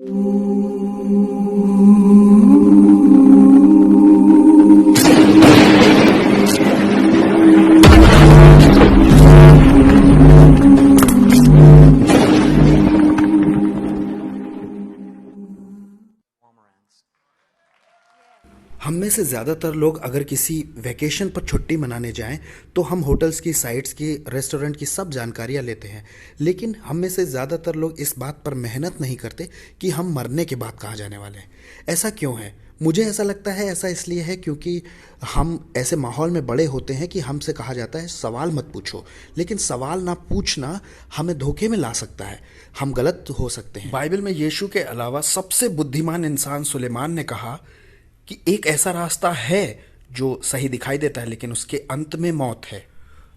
हम में से ज़्यादातर लोग अगर किसी वैकेशन पर छुट्टी मनाने जाएं तो हम होटल्स की, साइट्स की, रेस्टोरेंट की सब जानकारियां लेते हैं। लेकिन हम में से ज़्यादातर लोग इस बात पर मेहनत नहीं करते कि हम मरने के बाद कहाँ जाने वाले हैं। ऐसा क्यों है? मुझे ऐसा लगता है ऐसा इसलिए है क्योंकि हम ऐसे माहौल में बड़े होते हैं कि हमसे कहा जाता है सवाल मत पूछो। लेकिन सवाल ना पूछना हमें धोखे में ला सकता है, हम गलत हो सकते हैं। बाइबल में यीशु के अलावा सबसे बुद्धिमान इंसान सुलेमान ने कहा कि एक ऐसा रास्ता है जो सही दिखाई देता है लेकिन उसके अंत में मौत है।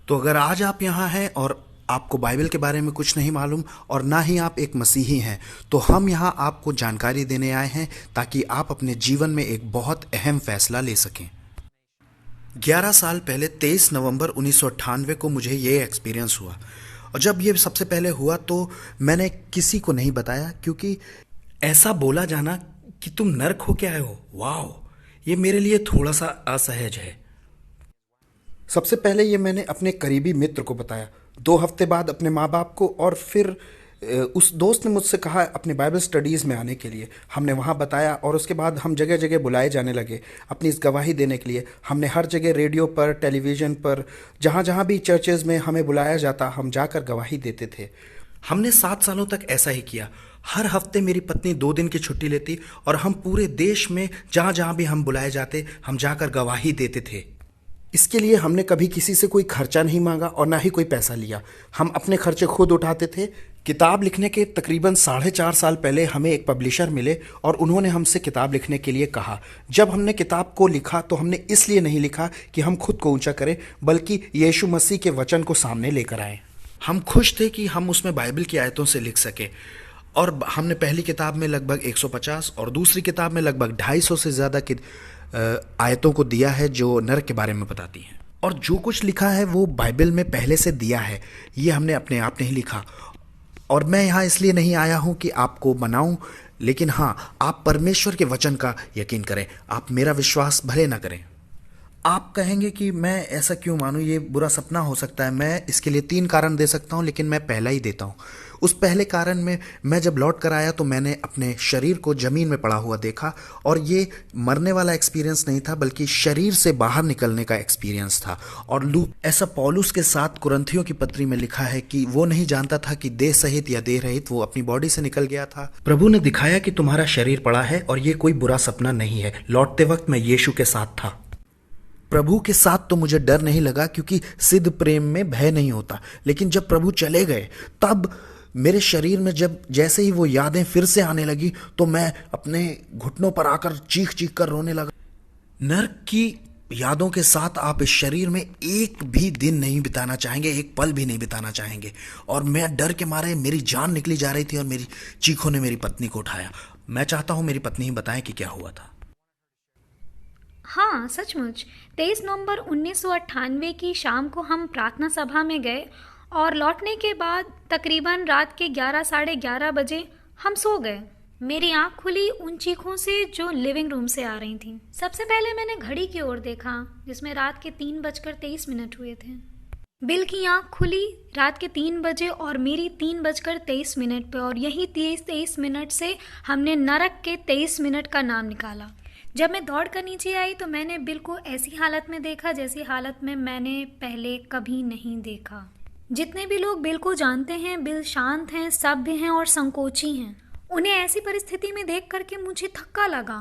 तो अगर आज आप यहाँ हैं और आपको बाइबल के बारे में कुछ नहीं मालूम और ना ही आप एक मसीही हैं, तो हम यहाँ आपको जानकारी देने आए हैं ताकि आप अपने जीवन में एक बहुत अहम फैसला ले सकें। 11 साल पहले 23 नवंबर 1998 को मुझे ये एक्सपीरियंस हुआ। और जब ये सबसे पहले हुआ तो मैंने किसी को नहीं बताया, क्योंकि ऐसा बोला जाना कि तुम नर्क हो के आए हो, वाह, ये मेरे लिए थोड़ा सा असहज है। सबसे पहले ये मैंने अपने करीबी मित्र को बताया, 2 हफ्ते बाद अपने माँ बाप को, और फिर उस दोस्त ने मुझसे कहा अपने बाइबल स्टडीज़ में आने के लिए। हमने वहाँ बताया और उसके बाद हम जगह जगह बुलाए जाने लगे अपनी इस गवाही देने के लिए। हमने हर जगह रेडियो पर, टेलीविज़न पर, जहाँ जहाँ भी चर्चेज़ में हमें बुलाया जाता हम जाकर गवाही देते थे। हमने 7 सालों तक ऐसा ही किया। हर हफ्ते मेरी पत्नी 2 दिन की छुट्टी लेती और हम पूरे देश में जहाँ जहाँ भी हम बुलाए जाते हम जाकर गवाही देते थे। इसके लिए हमने कभी किसी से कोई खर्चा नहीं मांगा और ना ही कोई पैसा लिया। हम अपने खर्चे खुद उठाते थे। किताब लिखने के तकरीबन 4.5 साल पहले हमें एक पब्लिशर मिले और उन्होंने हमसे किताब लिखने के लिए कहा। जब हमने किताब को लिखा तो हमने इसलिए नहीं लिखा कि हम खुद को ऊंचा करें, बल्कि यीशु मसीह के वचन को सामने लेकर आए। हम खुश थे कि हम उसमें बाइबल की आयतों से लिख सके। और हमने पहली किताब में लगभग 150 और दूसरी किताब में लगभग 250 से ज़्यादा की आयतों को दिया है जो नरक के बारे में बताती हैं। और जो कुछ लिखा है वो बाइबल में पहले से दिया है, ये हमने अपने आप नहीं लिखा। और मैं यहाँ इसलिए नहीं आया हूँ कि आपको मनाऊं, लेकिन हाँ, आप परमेश्वर के वचन का यकीन करें। आप मेरा विश्वास भले ना करें। आप कहेंगे कि मैं ऐसा क्यों मानूं, ये बुरा सपना हो सकता है। मैं इसके लिए 3 कारण दे सकता हूं, लेकिन मैं पहला ही देता हूं। उस पहले कारण में, मैं जब लौट कर आया तो मैंने अपने शरीर को जमीन में पड़ा हुआ देखा, और ये मरने वाला एक्सपीरियंस नहीं था बल्कि शरीर से बाहर निकलने का एक्सपीरियंस था। और लू ऐसा पौलुस के साथ कुरिन्थियों की पत्री में लिखा है कि वो नहीं जानता था कि देह सहित या देह रहित वो अपनी बॉडी से निकल गया था। प्रभु ने दिखाया कि तुम्हारा शरीर पड़ा है और ये कोई बुरा सपना नहीं है। लौटते वक्त मैं यीशु के साथ था। प्रभु के साथ तो मुझे डर नहीं लगा, क्योंकि सिद्ध प्रेम में भय नहीं होता। लेकिन जब प्रभु चले गए तब मेरे शरीर में जब जैसे ही वो यादें फिर से आने लगी तो मैं अपने घुटनों पर आकर चीख चीख कर रोने लगा। नर्क की यादों के साथ आप इस शरीर में एक भी दिन नहीं बिताना चाहेंगे, एक पल भी नहीं बिताना चाहेंगे। और मैं डर के मारे, मेरी जान निकली जा रही थी और मेरी चीखों ने मेरी पत्नी को उठाया। मैं चाहता हूं मेरी पत्नी ही बताएं कि क्या हुआ था। हाँ, सचमुच 23 नवंबर 1998 की शाम को हम प्रार्थना सभा में गए और लौटने के बाद तकरीबन रात के 11 साढ़े 11 बजे हम सो गए। मेरी आंख खुली उन चीखों से जो लिविंग रूम से आ रही थीं। सबसे पहले मैंने घड़ी की ओर देखा जिसमें रात के 3:23 हुए थे। बिल की आंख खुली रात के 3 बजे और मेरी 3:23 पे, और यही 23 से हमने नरक के 23 मिनट का नाम निकाला। जब मैं दौड़ कर नीचे आई तो मैंने बिल को ऐसी हालत में देखा जैसी हालत में मैंने पहले कभी नहीं देखा। जितने भी लोग बिल को जानते हैं, बिल शांत हैं, सभ्य हैं और संकोची हैं। उन्हें ऐसी परिस्थिति में देख करके मुझे धक्का लगा।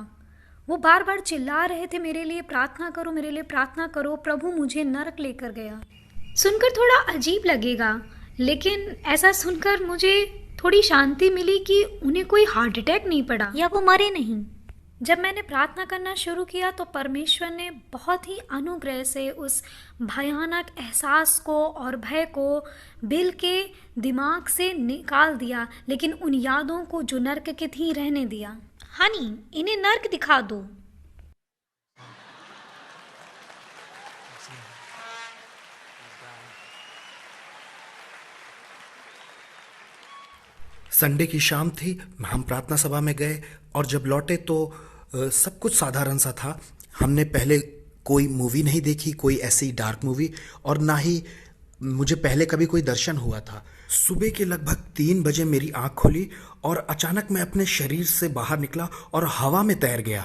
वो बार बार चिल्ला रहे थे, मेरे लिए प्रार्थना करो, मेरे लिए प्रार्थना करो। प्रभु मुझे नरक लेकर गया। सुनकर थोड़ा अजीब लगेगा, लेकिन ऐसा सुनकर मुझे थोड़ी शांति मिली कि उन्हें कोई हार्ट अटैक नहीं पड़ा या वो मरे नहीं। जब मैंने प्रार्थना करना शुरू किया तो परमेश्वर ने बहुत ही अनुग्रह से उस भयानक एहसास को और भय को बिल के दिमाग से निकाल दिया, लेकिन उन यादों को जो नर्क की थी रहने दिया। हनी, इन्हें नर्क दिखा दो। संडे की शाम थी, हम प्रार्थना सभा में गए और जब लौटे तो सब कुछ साधारण सा था। हमने पहले कोई मूवी नहीं देखी, कोई ऐसी डार्क मूवी, और ना ही मुझे पहले कभी कोई दर्शन हुआ था। सुबह के लगभग 3 बजे मेरी आंख खुली और अचानक मैं अपने शरीर से बाहर निकला और हवा में तैर गया।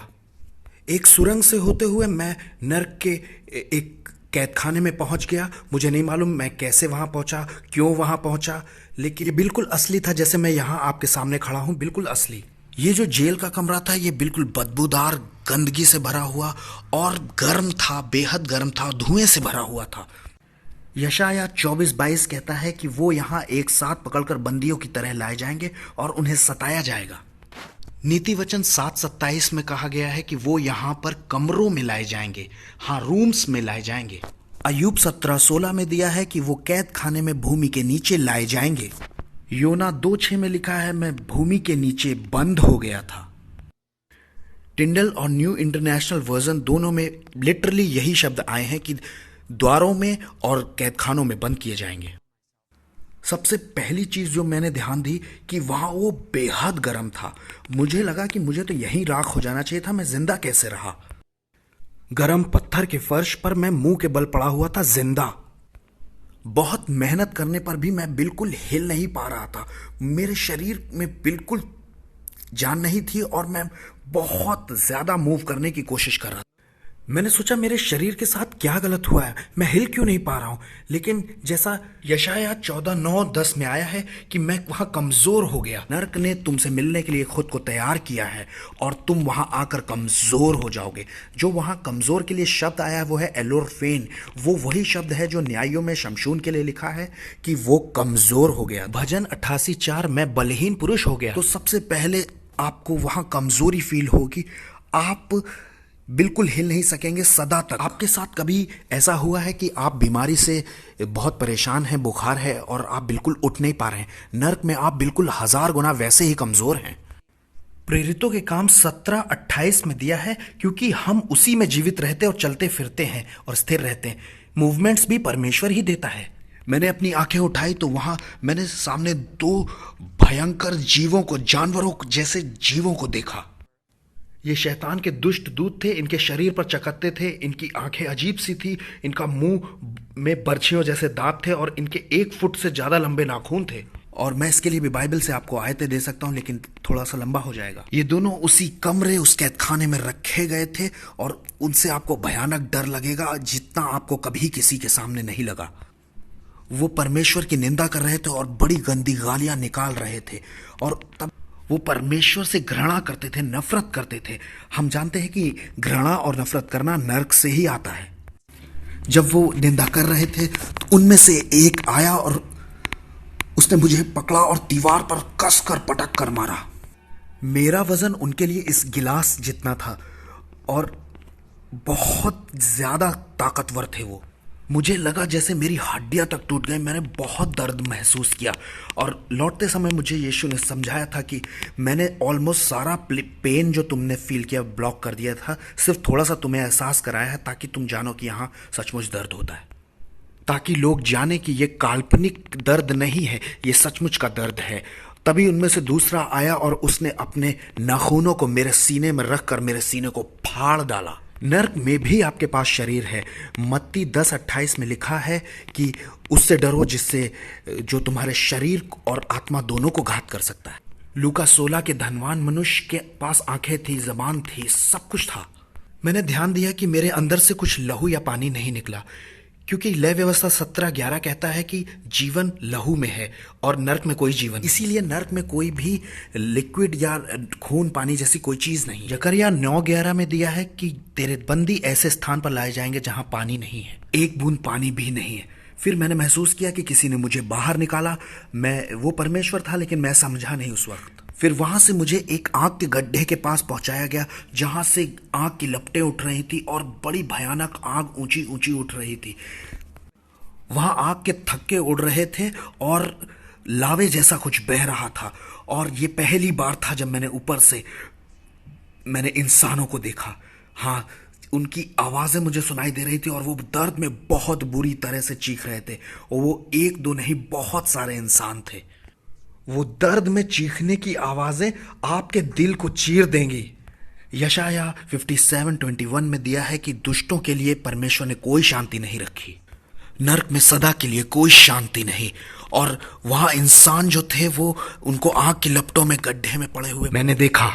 एक सुरंग से होते हुए मैं नर्क के एक कैद खाने में पहुंच गया। मुझे नहीं मालूम मैं कैसे वहां पहुंचा, क्यों वहां पहुंचा, लेकिन ये बिल्कुल असली था जैसे मैं यहां आपके सामने खड़ा हूं, बिल्कुल असली। ये जो जेल का कमरा था ये बिल्कुल बदबूदार गंदगी से भरा हुआ और गर्म था, बेहद गर्म था, धुएं से भरा हुआ था। यशाया 24:22 कहता है कि वो यहाँ एक साथ पकड़कर बंदियों की तरह लाए जाएंगे और उन्हें सताया जाएगा। नीति वचन 7:27 में कहा गया है कि वो यहाँ पर कमरों में लाए जाएंगे, हाँ, रूम्स में लाए जाएंगे। अय्यूब 17:16 में दिया है कि वो कैद खाने में भूमि के नीचे लाए जाएंगे। योना 2:6 में लिखा है मैं भूमि के नीचे बंद हो गया था। टिंडल और न्यू इंटरनेशनल वर्जन दोनों में लिटरली यही शब्द आए हैं कि द्वारों में और कैद खानों में बंद किए जाएंगे। सबसे पहली चीज जो मैंने ध्यान दी कि वहां वो बेहद गर्म था। मुझे लगा कि मुझे तो यहीं राख हो जाना चाहिए था, मैं जिंदा कैसे रहा। गर्म पत्थर के फर्श पर मैं मुंह के बल पड़ा हुआ था, जिंदा। बहुत मेहनत करने पर भी मैं बिल्कुल हिल नहीं पा रहा था। मेरे शरीर में बिल्कुल जान नहीं थी और मैं बहुत ज्यादा मूव करने की कोशिश कर रहा था। मैंने सोचा मेरे शरीर के साथ क्या गलत हुआ है, मैं हिल क्यों नहीं पा रहा हूं। लेकिन जैसा यशाया 14:9-10 में आया है कि मैं वहां कमजोर हो गया। नर्क ने तुमसे मिलने के लिए खुद को तैयार किया है और तुम वहां आकर कमजोर हो जाओगे। जो वहां कमजोर के लिए शब्द आया है वो है एलोरफेन। वो वही शब्द है जो न्यायों में शमशून के लिए लिखा है कि वो कमजोर हो गया। भजन 88:4 मैं बलहीन पुरुष हो गया। तो सबसे पहले आपको वहां कमजोरी फील होगी, आप बिल्कुल हिल नहीं सकेंगे सदा तक। आपके साथ कभी ऐसा हुआ है कि आप बीमारी से बहुत परेशान हैं, बुखार है और आप बिल्कुल उठ नहीं पा रहे हैं? नर्क में आप बिल्कुल 1000 गुना वैसे ही कमजोर हैं। प्रेरितों के काम 17:28 में दिया है क्योंकि हम उसी में जीवित रहते और चलते फिरते हैं और स्थिर रहते हैं। मूवमेंट्स भी परमेश्वर ही देता है। मैंने अपनी आंखें उठाई तो वहां मैंने सामने 2 भयंकर जीवों को, जानवरों जैसे जीवों को देखा। ये शैतान के दुष्ट दूत थे, इनके शरीर पर चकत्ते थे, इनकी आंखें अजीब सी थी, इनका मुंह में बर्छियों जैसे दांत थे और इनके 1 फुट से ज्यादा लंबे नाखून थे। और मैं इसके लिए भी बाइबल से आपको आयतें दे सकता हूं लेकिन थोड़ा सा लंबा हो जाएगा। ये दोनों उसी कमरे, उस कैद खाने में रखे गए थे और उनसे आपको भयानक डर लगेगा जितना आपको कभी किसी के सामने नहीं लगा। वो परमेश्वर की निंदा कर रहे थे और बड़ी गंदी गालियां निकाल रहे थे और तब वो परमेश्वर से घृणा करते थे, नफरत करते थे। हम जानते हैं कि घृणा और नफरत करना नर्क से ही आता है। जब वो निंदा कर रहे थे तो उनमें से एक आया और उसने मुझे पकड़ा और दीवार पर कसकर पटक कर मारा। मेरा वजन उनके लिए इस गिलास जितना था और बहुत ज्यादा ताकतवर थे वो। मुझे लगा जैसे मेरी हड्डियां तक टूट गई। मैंने बहुत दर्द महसूस किया और लौटते समय मुझे यीशु ने समझाया था कि मैंने ऑलमोस्ट सारा पेन जो तुमने फील किया ब्लॉक कर दिया था, सिर्फ थोड़ा सा तुम्हें एहसास कराया है ताकि तुम जानो कि यहाँ सचमुच दर्द होता है, ताकि लोग जाने कि ये काल्पनिक दर्द नहीं है, ये सचमुच का दर्द है। तभी उनमें से दूसरा आया और उसने अपने नाखूनों को मेरे सीने में रखकर मेरे सीने को फाड़ डाला। नर्क में भी आपके पास शरीर है। मत्ती 10:28 में लिखा है कि उससे डरो जिससे जो तुम्हारे शरीर और आत्मा दोनों को घात कर सकता है। लूका 16 के धनवान मनुष्य के पास आंखें थी, जबान थी, सब कुछ था। मैंने ध्यान दिया कि मेरे अंदर से कुछ लहू या पानी नहीं निकला क्योंकि लय व्यवस्था 17:11 कहता है कि जीवन लहू में है और नर्क में कोई जीवन, इसीलिए नर्क में कोई भी लिक्विड या खून पानी जैसी कोई चीज नहीं। जकरिया 9:11 में दिया है कि तेरे बंदी ऐसे स्थान पर लाए जाएंगे जहां पानी नहीं है, एक बूंद पानी भी नहीं है। फिर मैंने महसूस किया कि किसी ने मुझे बाहर निकाला। वो परमेश्वर था लेकिन मैं समझा नहीं उस वक्त। फिर वहां से मुझे एक आग के गड्ढे के पास पहुंचाया गया जहां से आग की लपटें उठ रही थी और बड़ी भयानक आग ऊंची ऊंची उठ रही थी। वहां आग के थक्के उड़ रहे थे और लावे जैसा कुछ बह रहा था। और ये पहली बार था जब मैंने ऊपर से इंसानों को देखा। हाँ, उनकी आवाजें मुझे सुनाई दे रही थी और वो दर्द में बहुत बुरी तरह से चीख रहे थे और वो 1-2 नहीं, बहुत सारे इंसान थे। वो दर्द में चीखने की आवाजें आपके दिल को चीर देंगी। यशाया 57:21 में दिया है कि दुष्टों के लिए परमेश्वर ने कोई शांति नहीं रखी, नरक में सदा के लिए कोई शांति नहीं। और वहां इंसान जो थे वो उनको आग की लपटों में गड्ढे में पड़े हुए मैंने देखा।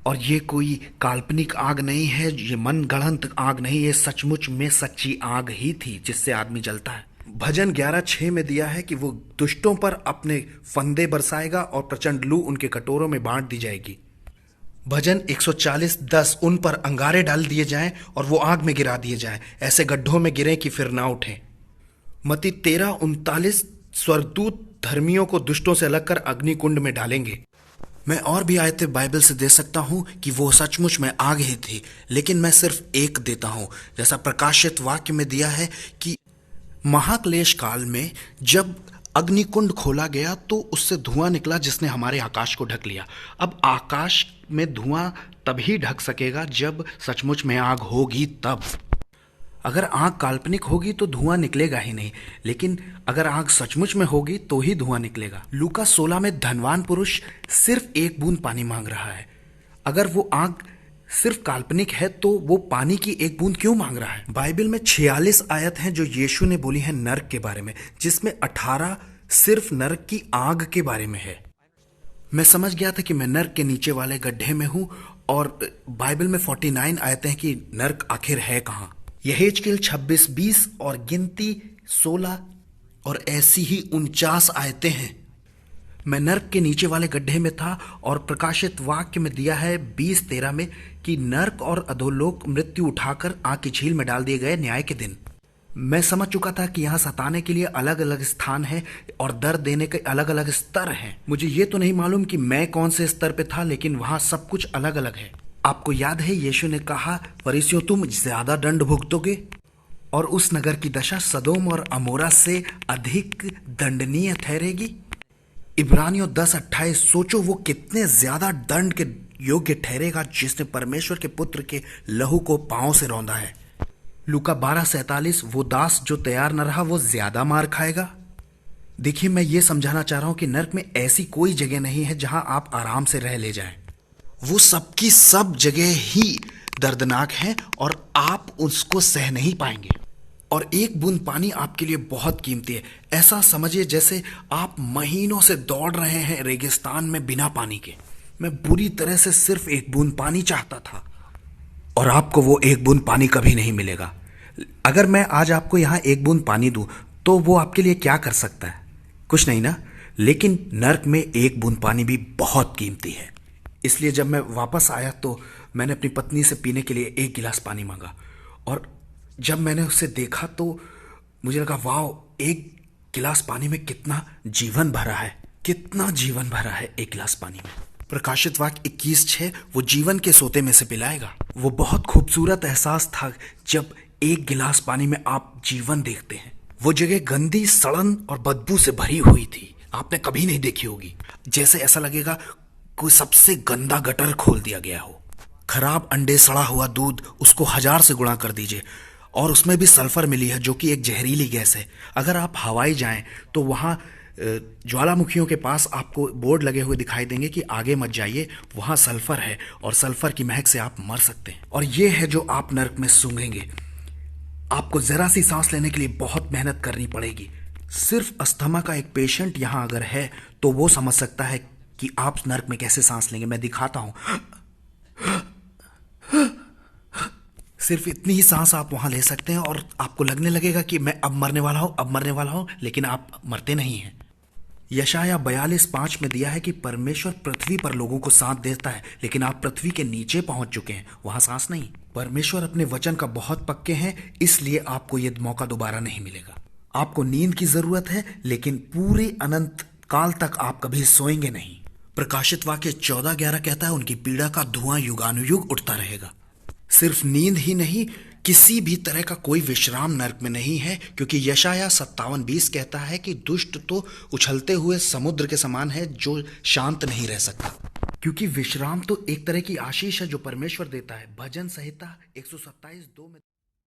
और ये कोई काल्पनिक आग नहीं है, ये मन गढ़ंत आग नहीं, ये सचमुच में सच्ची आग ही थी जिससे आदमी जलता है। भजन 11:6 में दिया है कि वो दुष्टों पर अपने फंदे बरसाएगा और प्रचंड लू उनके कटोरों में बांट दी जाएगी। भजन 140:10 उन पर अंगारे डाल दिए जाएं और वो आग में गिरा दिए जाएं, ऐसे गड्ढों में गिरें कि फिर ना उठें। मत्ती 13:39 स्वर्गदूत धर्मियों को दुष्टों से अलग कर अग्नि कुंड में डालेंगे। मैं और भी आयतें बाइबल से दे सकता हूं कि वो सचमुच में आग ही थी, लेकिन मैं सिर्फ एक देता हूं। जैसा प्रकाशित वाक्य में दिया है कि महाक्लेश काल में जब अग्निकुंड खोला गया तो उससे धुआं निकला जिसने हमारे आकाश को ढक लिया। अब आकाश में धुआं तभी ढक सकेगा जब सचमुच में आग होगी तब। अगर आग काल्पनिक होगी तो धुआं निकलेगा ही नहीं, लेकिन अगर आग सचमुच में होगी तो ही धुआं निकलेगा। लूका 16 में धनवान पुरुष सिर्फ एक बूंद पानी मांग रहा है। अगर वो आग सिर्फ काल्पनिक है तो वो पानी की एक बूंद क्यों मांग रहा है? बाइबल में 46 आयत हैं जो यीशु ने बोली है नरक के बारे में, जिसमें 18 सिर्फ नरक की आग के बारे में है। मैं समझ गया था कि मैं नरक के नीचे वाले गड्ढे में हूं, और बाइबल में 49 आयतें हैं कि नरक आखिर है कहां। यहेजकेल 26:20 और गिनती 16 और ऐसी ही 49 आयतें हैं। मैं नर्क के नीचे वाले गड्ढे में था, और प्रकाशित वाक्य में दिया है 20:13 में कि नर्क और अधोलोक मृत्यु उठाकर आग की झील में डाल दिए गए न्याय के दिन। मैं समझ चुका था कि यहाँ सताने के लिए अलग अलग स्थान है और दर्द देने के अलग अलग स्तर हैं। मुझे ये तो नहीं मालूम कि मैं कौन से स्तर पे था, लेकिन वहाँ सब कुछ अलग अलग है। आपको याद है यीशु ने कहा, फरीसियों तुम ज्यादा दंड भुगतोगे, और उस नगर की दशा सदोम और अमोरा से अधिक दंडनीय ठहरेगी। इब्रानियों 10:28 सोचो वो कितने ज्यादा दंड के योग्य ठहरेगा जिसने परमेश्वर के पुत्र के लहू को पांव से रौंदा है। लूका 12:47 वो दास जो तैयार न रहा वो ज्यादा मार खाएगा। देखिए, मैं ये समझाना चाह रहा हूं कि नर्क में ऐसी कोई जगह नहीं है जहां आप आराम से रह ले जाएं। वो सबकी सब जगह ही दर्दनाक है और आप उसको सह नहीं पाएंगे। और एक बूंद पानी आपके लिए बहुत कीमती है। ऐसा समझिए जैसे आप महीनों से दौड़ रहे हैं रेगिस्तान में बिना पानी के। मैं बुरी तरह से सिर्फ एक बूंद पानी चाहता था, और आपको वो एक बूंद पानी कभी नहीं मिलेगा। अगर मैं आज आपको यहाँ एक बूंद पानी दूं तो वो आपके लिए क्या कर सकता है? कुछ नहीं ना। लेकिन नर्क में एक बूंद पानी भी बहुत कीमती है। इसलिए जब मैं वापस आया तो मैंने अपनी पत्नी से पीने के लिए एक गिलास पानी मांगा, और जब मैंने उसे देखा तो मुझे लगा वाह, एक गिलास पानी में कितना जीवन भरा है, कितना जीवन भरा है एक गिलास पानी में। प्रकाशित वाक्य 21:6 वो जीवन के सोते में से पिलाएगा। वो बहुत खूबसूरत एहसास था जब एक गिलास पानी में आप जीवन देखते हैं। वो जगह गंदी, सड़न और बदबू से भरी हुई थी, आपने कभी नहीं देखी होगी। जैसे ऐसा लगेगा कोई सबसे गंदा गटर खोल दिया गया हो। खराब अंडे, सड़ा हुआ दूध, उसको 1000 से गुणा कर दीजिए, और उसमें भी सल्फर मिली है जो कि एक जहरीली गैस है। अगर आप हवाई जाएं तो वहाँ ज्वालामुखियों के पास आपको बोर्ड लगे हुए दिखाई देंगे कि आगे मत जाइए, वहाँ सल्फर है और सल्फर की महक से आप मर सकते हैं। और ये है जो आप नर्क में सूंघेंगे। आपको जरा सी सांस लेने के लिए बहुत मेहनत करनी पड़ेगी। सिर्फ अस्थमा का एक पेशेंट यहाँ अगर है तो वो समझ सकता है कि आप नर्क में कैसे सांस लेंगे। मैं दिखाता हूँ। सिर्फ इतनी ही सांस आप वहां ले सकते हैं और आपको लगने लगेगा कि मैं अब मरने वाला हूं, अब मरने वाला हूं, लेकिन आप मरते नहीं हैं। यशाया 42:5 में दिया है कि परमेश्वर पृथ्वी पर लोगों को सांस देता है, लेकिन आप पृथ्वी के नीचे पहुंच चुके हैं, वहां सांस नहीं। परमेश्वर अपने वचन का बहुत पक्के हैं, इसलिए आपको यह मौका दोबारा नहीं मिलेगा। आपको नींद की जरूरत है, लेकिन पूरे अनंत काल तक आप कभी सोएंगे नहीं। प्रकाशित वाक्य 14:11 कहता है उनकी पीड़ा का धुआं युगानुयुग उठता रहेगा। सिर्फ नींद ही नहीं, किसी भी तरह का कोई विश्राम नर्क में नहीं है, क्योंकि यशाया 57:20 कहता है कि दुष्ट तो उछलते हुए समुद्र के समान है जो शांत नहीं रह सकता। क्योंकि विश्राम तो एक तरह की आशीष है जो परमेश्वर देता है। भजन संहिता 127:2 में